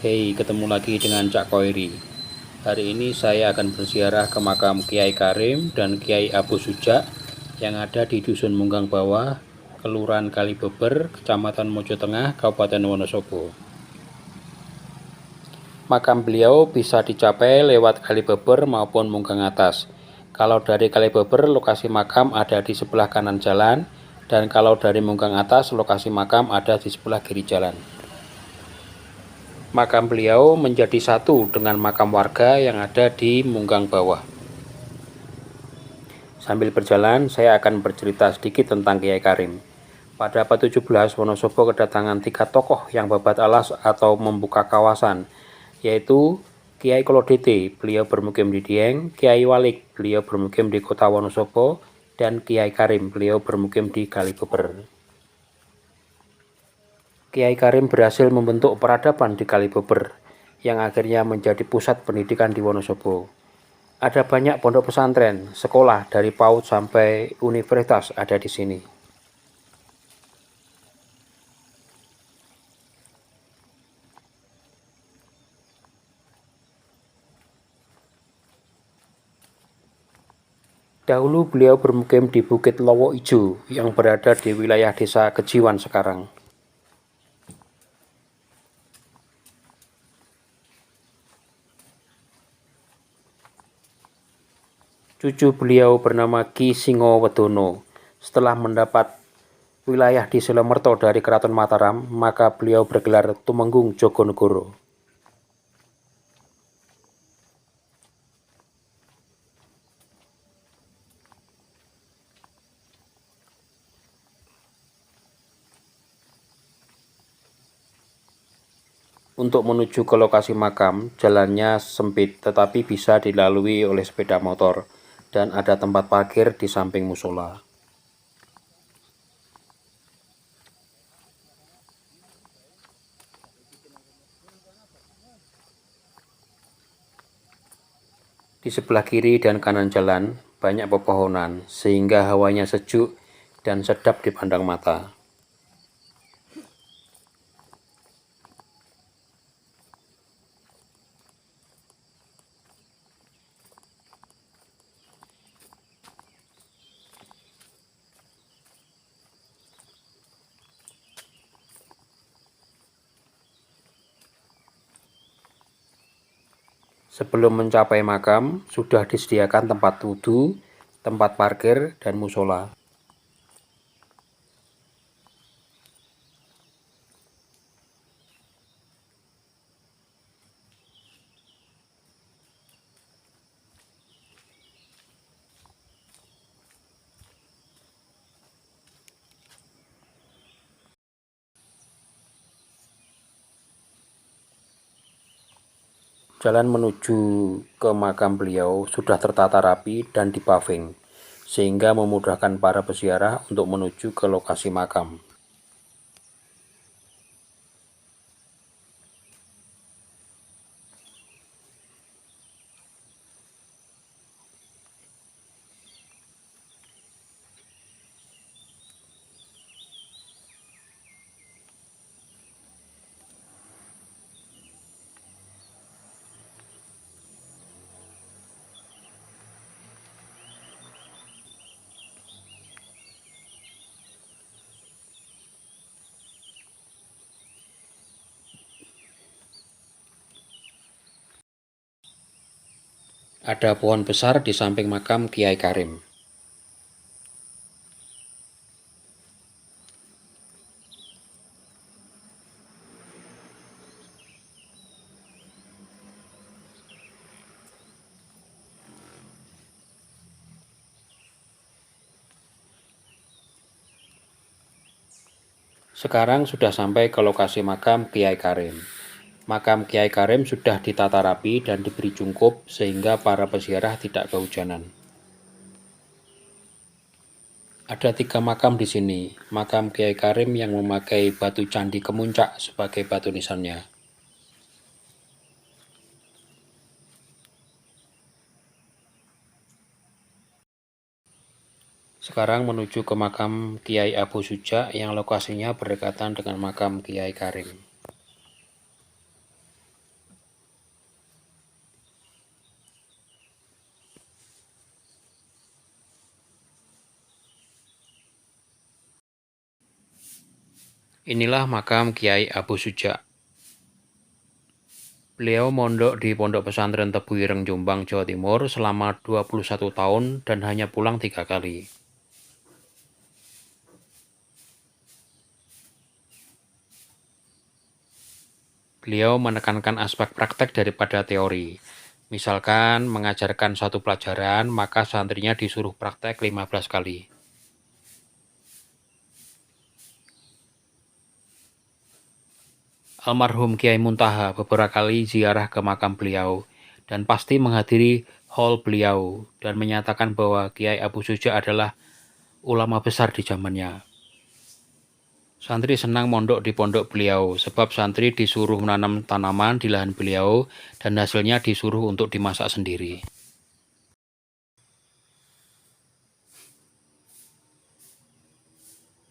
Hey, ketemu lagi dengan Cak Koiri. Hari ini saya akan berziarah ke makam Kiai Karim dan Kiai Abu Suja yang ada di Dusun Munggang Bawah, Kelurahan Kalibeber, Kecamatan Mojo Tengah, Kabupaten Wonosobo. Makam beliau bisa dicapai lewat Kalibeber maupun Munggang Atas. Kalau dari Kalibeber, lokasi makam ada di sebelah kanan jalan, dan kalau dari Munggang Atas, lokasi makam ada di sebelah kiri jalan. Makam beliau menjadi satu dengan makam warga yang ada di Munggang Bawah. Sambil berjalan, saya akan bercerita sedikit tentang Kiai Karim. Pada abad 17, Wonosobo kedatangan 3 tokoh yang babat alas atau membuka kawasan, yaitu Kiai Kolodete, beliau bermukim di Dieng, Kiai Walik, beliau bermukim di kota Wonosobo, dan Kiai Karim, beliau bermukim di Kalibeber. Kiai Karim berhasil membentuk peradaban di Kalibeber, yang akhirnya menjadi pusat pendidikan di Wonosobo. Ada banyak pondok pesantren, sekolah dari PAUD sampai universitas ada di sini. Dahulu beliau bermukim di Bukit Lowo Ijo yang berada di wilayah desa Kejiwan sekarang. Cucu beliau bernama Ki Singowedono. Setelah mendapat wilayah di Selemerto dari Keraton Mataram, maka beliau bergelar Tumenggung Jogonegoro. Untuk menuju ke lokasi makam, jalannya sempit tetapi bisa dilalui oleh sepeda motor, dan ada tempat parkir di samping musola. Di sebelah kiri dan kanan jalan banyak pepohonan sehingga hawanya sejuk dan sedap dipandang mata. Sebelum mencapai makam, sudah disediakan tempat wudhu, tempat parkir, dan musola. Jalan menuju ke makam beliau sudah tertata rapi dan dipaving, sehingga memudahkan para peziarah untuk menuju ke lokasi makam. Ada pohon besar di samping makam Kiai Karim. Sekarang sudah sampai ke lokasi makam Kiai Karim. Makam Kiai Karim sudah ditata rapi dan diberi cungkup sehingga para peziarah tidak kehujanan. Ada 3 makam di sini. Makam Kiai Karim yang memakai batu candi kemuncak sebagai batu nisannya. Sekarang menuju ke makam Kiai Abu Suja yang lokasinya berdekatan dengan makam Kiai Karim. Inilah makam Kiai Abu Suja. Beliau mondok di Pondok Pesantren Tebu Ireng Jombang, Jawa Timur selama 21 tahun dan hanya pulang 3 kali. Beliau menekankan aspek praktek daripada teori. Misalkan mengajarkan satu pelajaran, maka santrinya disuruh praktek 15 kali. Almarhum Kiai Muntaha beberapa kali ziarah ke makam beliau dan pasti menghadiri haul beliau dan menyatakan bahwa Kiai Abu Suja adalah ulama besar di zamannya. Santri senang mondok di pondok beliau sebab santri disuruh menanam tanaman di lahan beliau dan hasilnya disuruh untuk dimasak sendiri.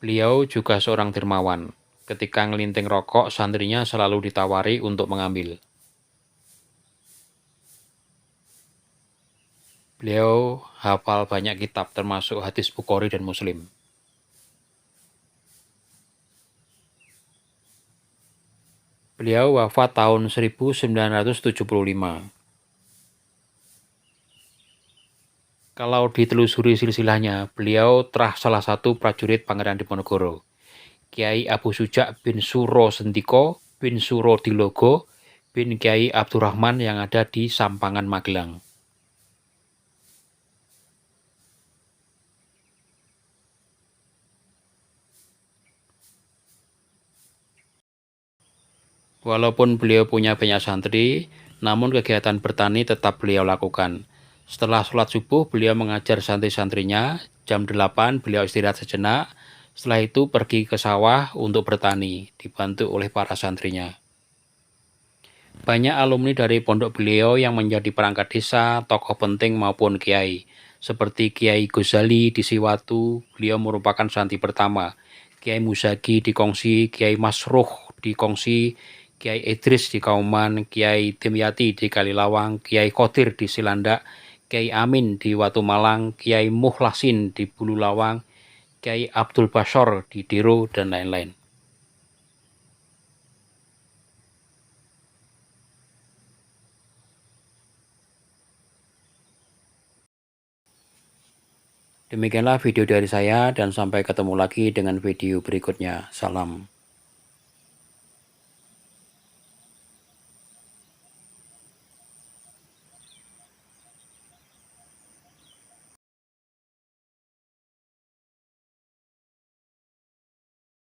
Beliau juga seorang dermawan. Ketika ngelinting rokok, santrinya selalu ditawari untuk mengambil. Beliau hafal banyak kitab termasuk hadis Bukhari dan Muslim. Beliau wafat tahun 1975. Kalau ditelusuri silsilahnya, beliau telah salah satu prajurit Pangeran Diponegoro, Kiai Abu Suja bin Suro Sentiko bin Suro Dilogo bin Kiai Abdurrahman yang ada di Sampangan, Magelang. Walaupun beliau punya banyak santri, namun kegiatan bertani tetap beliau lakukan. Setelah sholat subuh, beliau mengajar santri-santrinya. Jam 8 beliau istirahat sejenak. Setelah itu pergi ke sawah untuk bertani, dibantu oleh para santrinya. Banyak alumni dari pondok beliau yang menjadi perangkat desa, tokoh penting maupun kiai. Seperti Kiai Ghazali di Siwatu, beliau merupakan santri pertama. Kiai Muzaki di Kongsi, Kiai Masruh di Kongsi, Kiai Idris di Kauman, Kiai Dimyati di Kalilawang, Kiai Khodir di Silandak, Kiai Amin di Watu Malang, Kiai Muhlasin di Bululawang, Kiai Abdul Basor di Diro, dan lain-lain. Demikianlah video dari saya dan sampai ketemu lagi dengan video berikutnya. Salam.